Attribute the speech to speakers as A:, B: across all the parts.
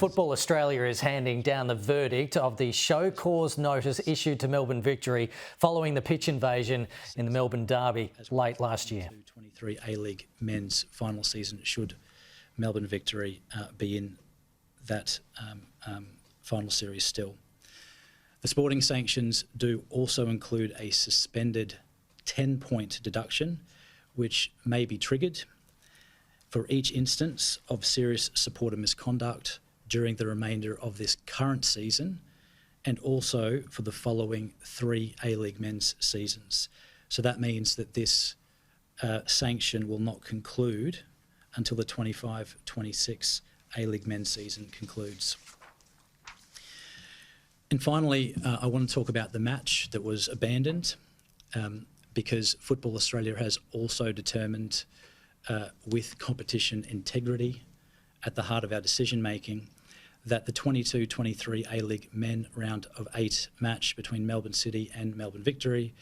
A: Football Australia is handing down the verdict of the show cause notice issued to Melbourne Victory following the pitch invasion in the Melbourne Derby late last year.
B: 23 A-League men's final season, should Melbourne Victory be in that final series still. The sporting sanctions do also include a suspended 10-point deduction, which may be triggered for each instance of serious supporter misconduct during the remainder of this current season, and also for the following 3 A-League men's seasons. So that means that this sanction will not conclude until the 25-26 A-League men's season concludes. And finally, I want to talk about the match that was abandoned, because Football Australia has also determined, with competition integrity at the heart of our decision-making, that the 22-23 A-League men round of 8 match between Melbourne City and Melbourne Victory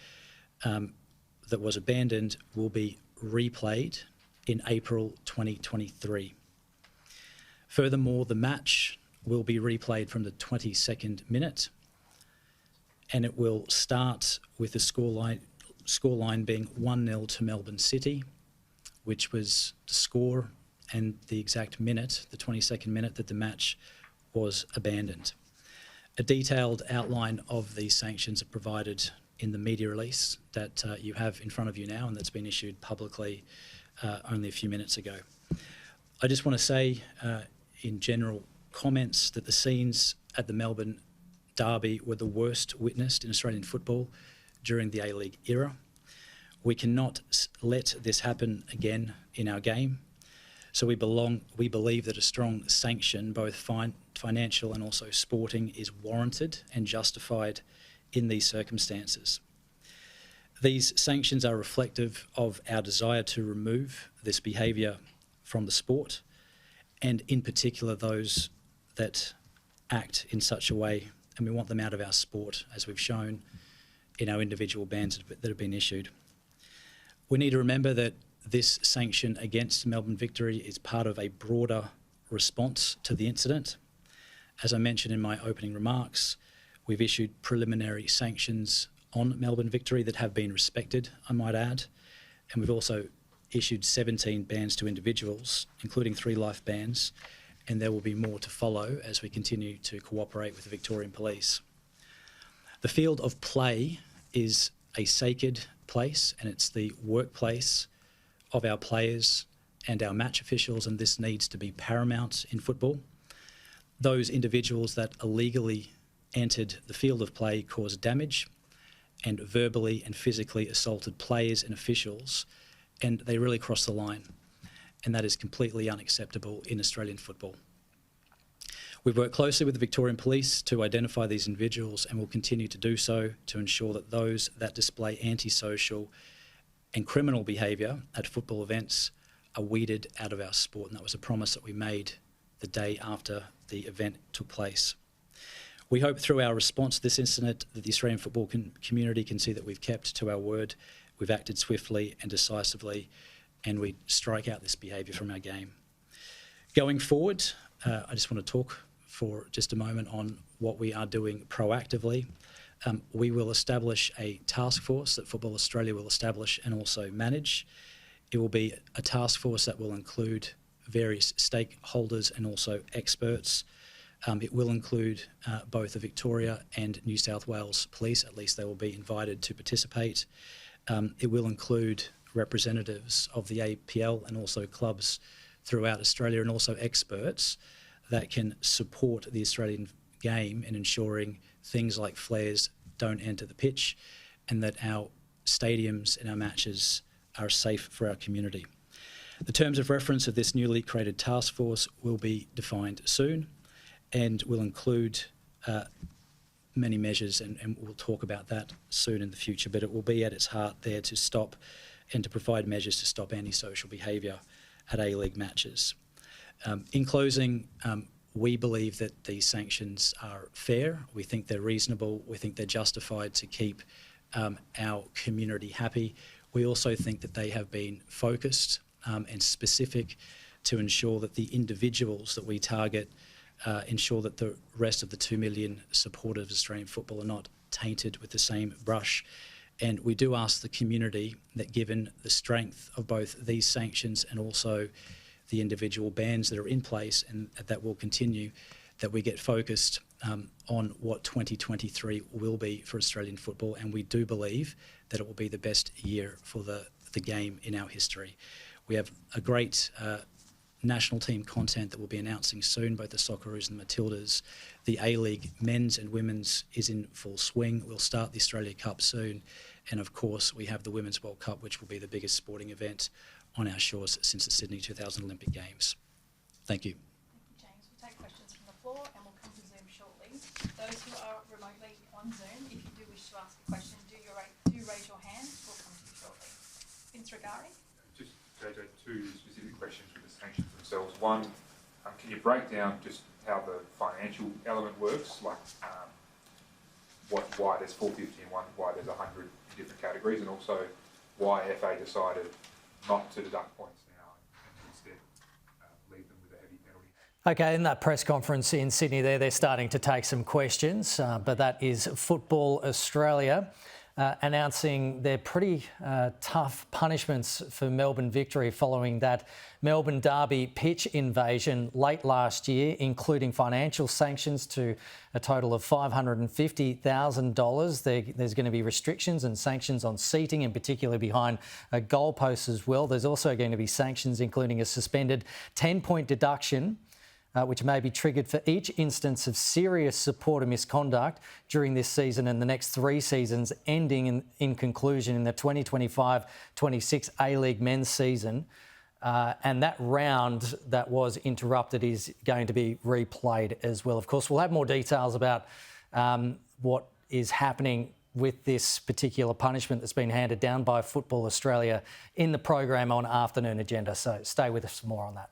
B: that was abandoned will be replayed in April 2023. Furthermore, the match will be replayed from the 22nd minute, and it will start with the scoreline being 1-0 to Melbourne City, which was the score and the exact minute, the 22nd minute, that the match was abandoned. A detailed outline of these sanctions are provided in the media release that you have in front of you now, and that's been issued publicly only a few minutes ago. I just want to say in general comments that the scenes at the Melbourne Derby were the worst witnessed in Australian football during the A-League era. We cannot let this happen again in our game. So we believe that a strong sanction, both financial and also sporting, is warranted and justified in these circumstances. These sanctions are reflective of our desire to remove this behaviour from the sport, and in particular those that act in such a way, and we want them out of our sport, as we've shown in our individual bans that have been issued. We need to remember that this sanction against Melbourne Victory is part of a broader response to the incident. As I mentioned in my opening remarks, we've issued preliminary sanctions on Melbourne Victory that have been respected, I might add, and we've also issued 17 bans to individuals, including 3 life bans, and there will be more to follow as we continue to cooperate with the Victorian Police. The field of play is a sacred place, and it's the workplace of our players and our match officials, and this needs to be paramount in football. Those individuals that illegally entered the field of play caused damage and verbally and physically assaulted players and officials, and they really crossed the line, and that is completely unacceptable in Australian football. We've worked closely with the Victorian Police to identify these individuals, and will continue to do so to ensure that those that display antisocial and criminal behaviour at football events are weeded out of our sport, and that was a promise that we made the day after the event took place. We hope through our response to this incident that the Australian football community can see that we've kept to our word, we've acted swiftly and decisively, and we strike out this behaviour from our game. Going forward, I just want to talk for just a moment on what we are doing proactively. We will establish a task force that Football Australia will establish and also manage. It will be a task force that will include various stakeholders and also experts. It will include both the Victoria and New South Wales Police, at least they will be invited to participate. It will include representatives of the APL and also clubs throughout Australia, and also experts that can support the Australian game in ensuring things like flares don't enter the pitch, and that our stadiums and our matches are safe for our community. The terms of reference of this newly created task force will be defined soon, and will include many measures, and we'll talk about that soon in the future, but it will be at its heart there to stop and to provide measures to stop antisocial behaviour at A-League matches. In closing, we believe that these sanctions are fair. We think they're reasonable. We think they're justified to keep our community happy. We also think that they have been focused and specific to ensure that the individuals that we target ensure that the rest of the 2 million supporters of Australian football are not tainted with the same brush. And we do ask the community that, given the strength of both these sanctions and also the individual bans that are in place and that will continue, that we get focused on what 2023 will be for Australian football. And we do believe that it will be the best year for the game in our history. We have a great national team content that we'll be announcing soon, both the Socceroos and the Matildas. The A-League men's and women's is in full swing. We'll start the Australia Cup soon. And of course, we have the Women's World Cup, which will be the biggest sporting event on our shores since the Sydney 2000 Olympic Games. Thank you.
C: Thank you, James. We'll take questions from the floor and we'll come to Zoom shortly. Those who are remotely on Zoom, if you do wish to ask a question, do raise your hand. We'll come to you shortly. Vince Regari. Just,
D: JJ, two specific questions with the sanctions themselves. One, can you break down just how the financial element works, like why there's 450 in one, why there's 100 in different categories, and also why FA decided not to deduct points now and instead leave them with a heavy penalty?
A: Okay, in that press conference in Sydney they're starting to take some questions, but that is Football Australia announcing their pretty tough punishments for Melbourne Victory following that Melbourne Derby pitch invasion late last year, including financial sanctions to a total of $550,000. There's going to be restrictions and sanctions on seating, in particular behind goalposts as well. There's also going to be sanctions, including a suspended 10-point deduction which may be triggered for each instance of serious supporter misconduct during this season and the next 3 seasons, ending in conclusion in the 2025-26 A-League men's season. And that round that was interrupted is going to be replayed as well. Of course, we'll have more details about what is happening with this particular punishment that's been handed down by Football Australia in the program on Afternoon Agenda. So stay with us for more on that.